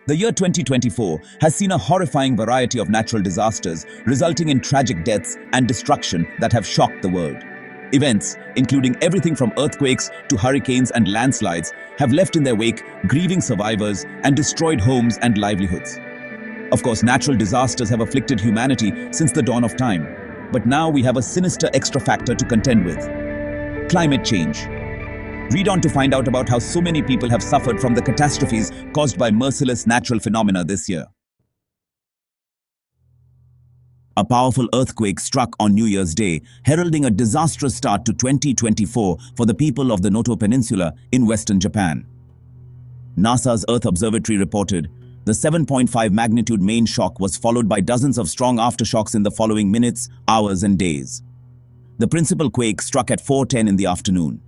The year 2024 has seen a horrifying variety of natural disasters resulting in tragic deaths and destruction that have shocked the world. Events, including everything from earthquakes to hurricanes and landslides, have left in their wake grieving survivors and destroyed homes and livelihoods. Of course, natural disasters have afflicted humanity since the dawn of time, but now we have a sinister extra factor to contend with: climate change. Read on to find out about how so many people have suffered from the catastrophes caused by merciless natural phenomena this year. A powerful earthquake struck on New Year's Day, heralding a disastrous start to 2024 for the people of the Noto Peninsula in western Japan. NASA's Earth Observatory reported the 7.5 magnitude main shock was followed by dozens of strong aftershocks in the following minutes, hours, and days. The principal quake struck at 4:10 in the afternoon.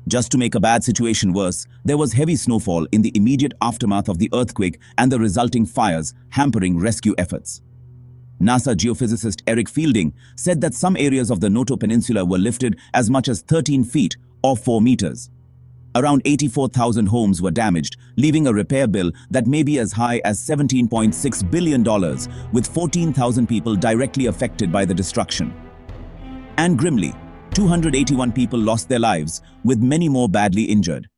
Just to make a bad situation worse, there was heavy snowfall in the immediate aftermath of the earthquake and the resulting fires, hampering rescue efforts. NASA geophysicist Eric Fielding said that some areas of the Noto Peninsula were lifted as much as 13 feet or 4 meters. Around 84,000 homes were damaged, leaving a repair bill that may be as high as $17.6 billion, with 14,000 people directly affected by the destruction. And grimly, 281 people lost their lives, with many more badly injured.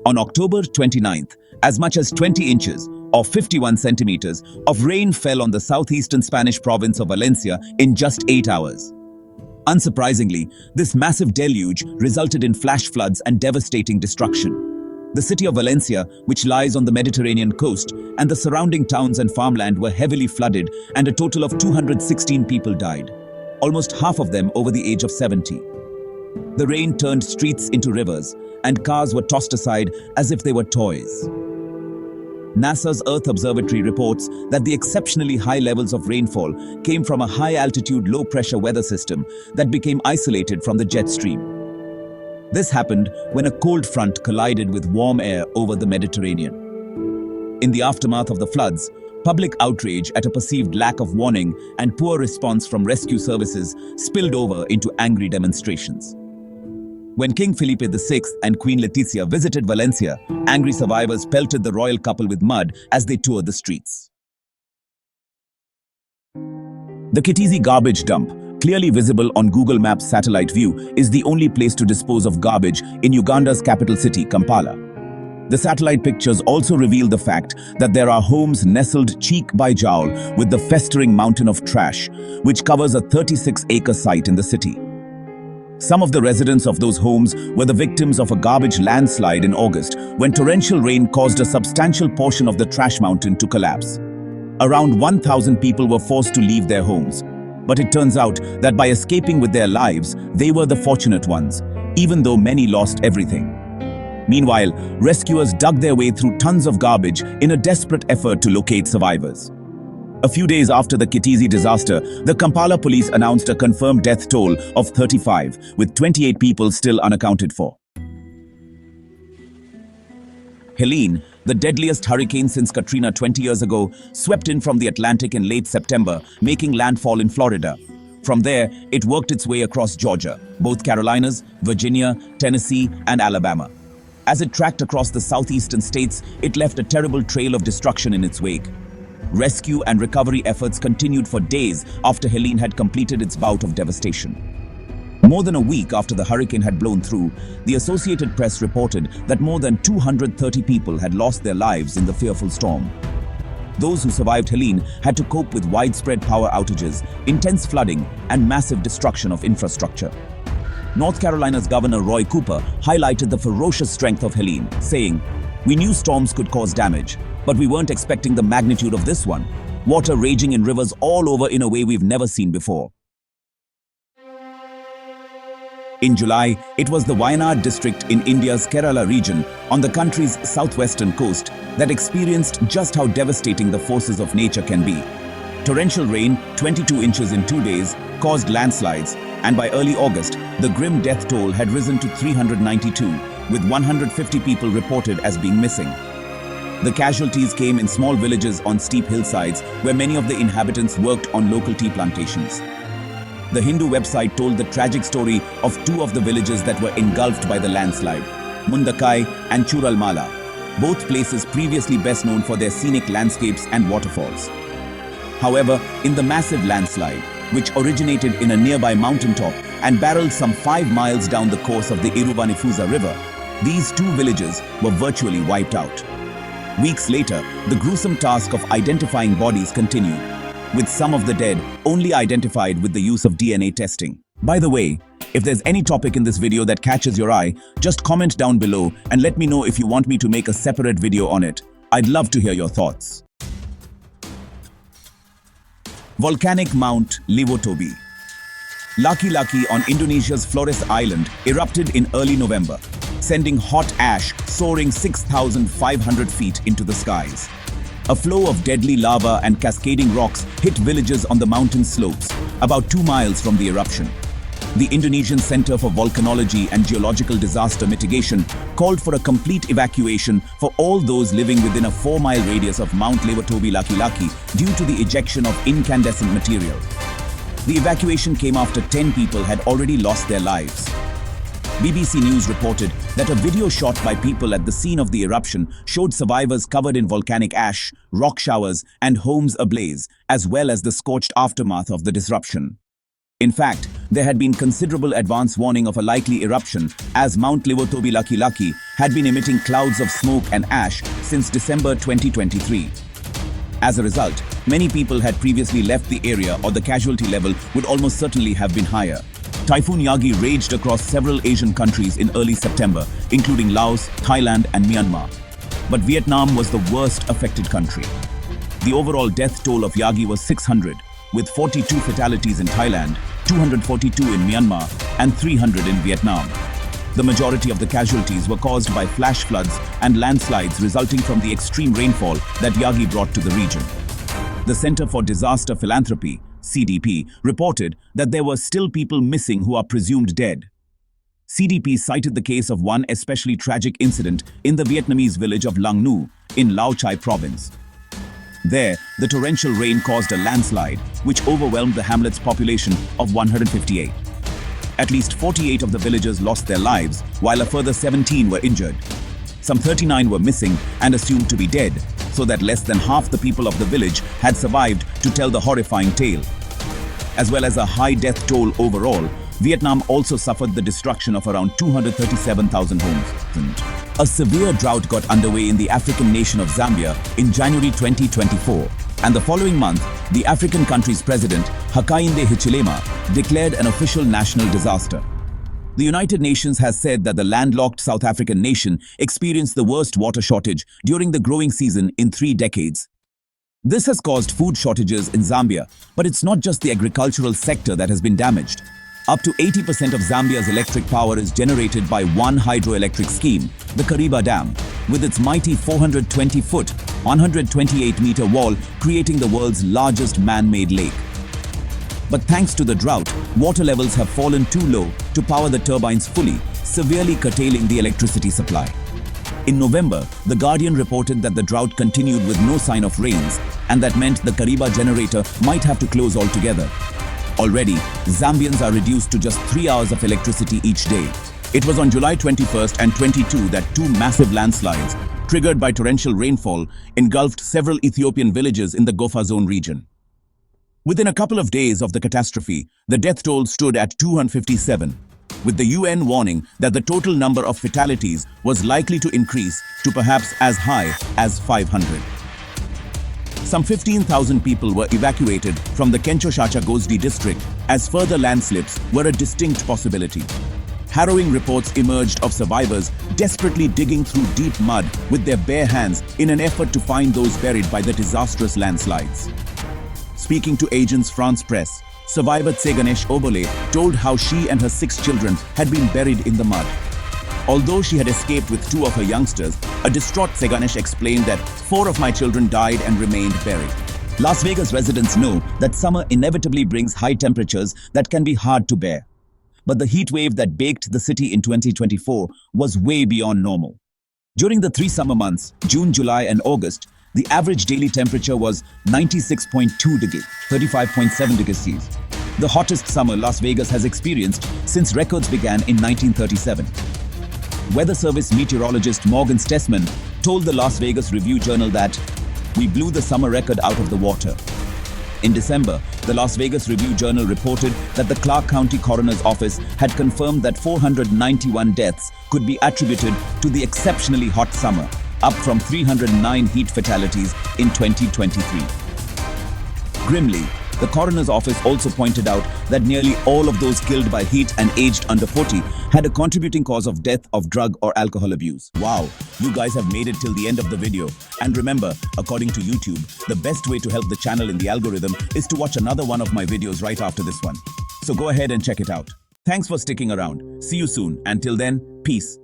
On October 29th, as much as 20 inches, or 51 centimeters, of rain fell on the southeastern Spanish province of Valencia in just 8 hours. Unsurprisingly, this massive deluge resulted in flash floods and devastating destruction. The city of Valencia, which lies on the Mediterranean coast, and the surrounding towns and farmland were heavily flooded, and a total of 216 people died, almost half of them over the age of 70. The rain turned streets into rivers, and cars were tossed aside as if they were toys. NASA's Earth Observatory reports that the exceptionally high levels of rainfall came from a high-altitude, low-pressure weather system that became isolated from the jet stream. This happened when a cold front collided with warm air over the Mediterranean. In the aftermath of the floods, public outrage at a perceived lack of warning and poor response from rescue services spilled over into angry demonstrations. When King Felipe VI and Queen Letizia visited Valencia, angry survivors pelted the royal couple with mud as they toured the streets. The Kiteezi garbage dump, clearly visible on Google Maps satellite view, is the only place to dispose of garbage in Uganda's capital city, Kampala. The satellite pictures also reveal the fact that there are homes nestled cheek by jowl with the festering mountain of trash, which covers a 36-acre site in the city. Some of the residents of those homes were the victims of a garbage landslide in August, when torrential rain caused a substantial portion of the trash mountain to collapse. Around 1,000 people were forced to leave their homes, but it turns out that by escaping with their lives, they were the fortunate ones, even though many lost everything. Meanwhile, rescuers dug their way through tons of garbage in a desperate effort to locate survivors. A few days after the Kiteezi disaster, the Kampala police announced a confirmed death toll of 35, with 28 people still unaccounted for. Helene, the deadliest hurricane since Katrina 20 years ago, swept in from the Atlantic in late September, making landfall in Florida. From there, it worked its way across Georgia, both Carolinas, Virginia, Tennessee, and Alabama. As it tracked across the southeastern states, it left a terrible trail of destruction in its wake. Rescue and recovery efforts continued for days after Helene had completed its bout of devastation. More than a week after the hurricane had blown through, the Associated Press reported that more than 230 people had lost their lives in the fearful storm. Those who survived Helene had to cope with widespread power outages, intense flooding, and massive destruction of infrastructure. North Carolina's Governor Roy Cooper highlighted the ferocious strength of Helene, saying, "We knew storms could cause damage, but we weren't expecting the magnitude of this one. Water raging in rivers all over in a way we've never seen before." In July, it was the Wayanad district in India's Kerala region on the country's southwestern coast that experienced just how devastating the forces of nature can be. Torrential rain, 22 inches in 2 days, caused landslides, and by early August, the grim death toll had risen to 392, with 150 people reported as being missing. The casualties came in small villages on steep hillsides where many of the inhabitants worked on local tea plantations. The Hindu website told the tragic story of two of the villages that were engulfed by the landslide, Mundakkai and Chooralmala. both places previously best known for their scenic landscapes and waterfalls. However, in the massive landslide, which originated in a nearby mountaintop and barreled some 5 miles down the course of the Iruvanifuza River, these two villages were virtually wiped out. Weeks later, the gruesome task of identifying bodies continued, with some of the dead only identified with the use of DNA testing. By the way, if there's any topic in this video that catches your eye, just comment down below and let me know if you want me to make a separate video on it. I'd love to hear your thoughts. Volcanic Mount Livotobi. Laki Laki on Indonesia's Flores Island erupted in early November, sending hot ash soaring 6,500 feet into the skies. A flow of deadly lava and cascading rocks hit villages on the mountain slopes, about 2 miles from the eruption. The Indonesian Center for Volcanology and Geological Disaster Mitigation called for a complete evacuation for all those living within a 4-mile radius of Mount Livotobi Laki Laki due to the ejection of incandescent material. The evacuation came after 10 people had already lost their lives. BBC News reported that a video shot by people at the scene of the eruption showed survivors covered in volcanic ash, rock showers, and homes ablaze, as well as the scorched aftermath of the disruption. In fact, there had been considerable advance warning of a likely eruption, as Mount Livotobi Laki Laki had been emitting clouds of smoke and ash since December 2023. As a result, many people had previously left the area, or the casualty level would almost certainly have been higher. Typhoon Yagi raged across several Asian countries in early September, including Laos, Thailand, and Myanmar. But Vietnam was the worst affected country. The overall death toll of Yagi was 600, with 42 fatalities in Thailand, 242 in Myanmar, and 300 in Vietnam. The majority of the casualties were caused by flash floods and landslides resulting from the extreme rainfall that Yagi brought to the region. The Center for Disaster Philanthropy, CDP, reported that there were still people missing who are presumed dead. CDP cited the case of one especially tragic incident in the Vietnamese village of Lang Nu in Lao Chai province. There, the torrential rain caused a landslide, which overwhelmed the hamlet's population of 158. At least 48 of the villagers lost their lives, while a further 17 were injured. Some 39 were missing and assumed to be dead, so that less than half the people of the village had survived to tell the horrifying tale. As well as a high death toll overall, Vietnam also suffered the destruction of around 237,000 homes. A severe drought got underway in the African nation of Zambia in January 2024, and the following month, the African country's president, Hakainde Hichilema, declared an official national disaster. The United Nations has said that the landlocked South African nation experienced the worst water shortage during the growing season in 3 decades. This has caused food shortages in Zambia, but it's not just the agricultural sector that has been damaged. Up to 80% of Zambia's electric power is generated by one hydroelectric scheme, the Kariba Dam, with its mighty 420-foot, 128-meter wall creating the world's largest man-made lake. But thanks to the drought, water levels have fallen too low to power the turbines fully, severely curtailing the electricity supply. In November, The Guardian reported that the drought continued with no sign of rains, and that meant the Kariba generator might have to close altogether. Already, Zambians are reduced to just 3 hours of electricity each day. It was on July 21st and 22 that 2 massive landslides, triggered by torrential rainfall, engulfed several Ethiopian villages in the Gofa Zone region. Within a couple of days of the catastrophe, the death toll stood at 257, with the UN warning that the total number of fatalities was likely to increase to perhaps as high as 500. Some 15,000 people were evacuated from the Kencho-Chacha-Gosdi district as further landslips were a distinct possibility. Harrowing reports emerged of survivors desperately digging through deep mud with their bare hands in an effort to find those buried by the disastrous landslides. Speaking to Agence France Presse, survivor Tseganesh Obole told how she and her 6 children had been buried in the mud. Although she had escaped with 2 of her youngsters, a distraught Tseganesh explained that 4 of my children died and remained buried. Las Vegas residents know that summer inevitably brings high temperatures that can be hard to bear. But the heat wave that baked the city in 2024 was way beyond normal. During the 3 summer months, June, July, and August, the average daily temperature was 96.2 degrees, 35.7 degrees Celsius. The hottest summer Las Vegas has experienced since records began in 1937. Weather Service meteorologist Morgan Stessman told the Las Vegas Review-Journal that we blew the summer record out of the water. In December, the Las Vegas Review-Journal reported that the Clark County Coroner's Office had confirmed that 491 deaths could be attributed to the exceptionally hot summer, up from 309 heat fatalities in 2023. Grimly, the coroner's office also pointed out that nearly all of those killed by heat and aged under 40 had a contributing cause of death of drug or alcohol abuse. Wow, you guys have made it till the end of the video. And remember, according to YouTube, the best way to help the channel in the algorithm is to watch another one of my videos right after this one. So go ahead and check it out. Thanks for sticking around. See you soon. Until then, peace.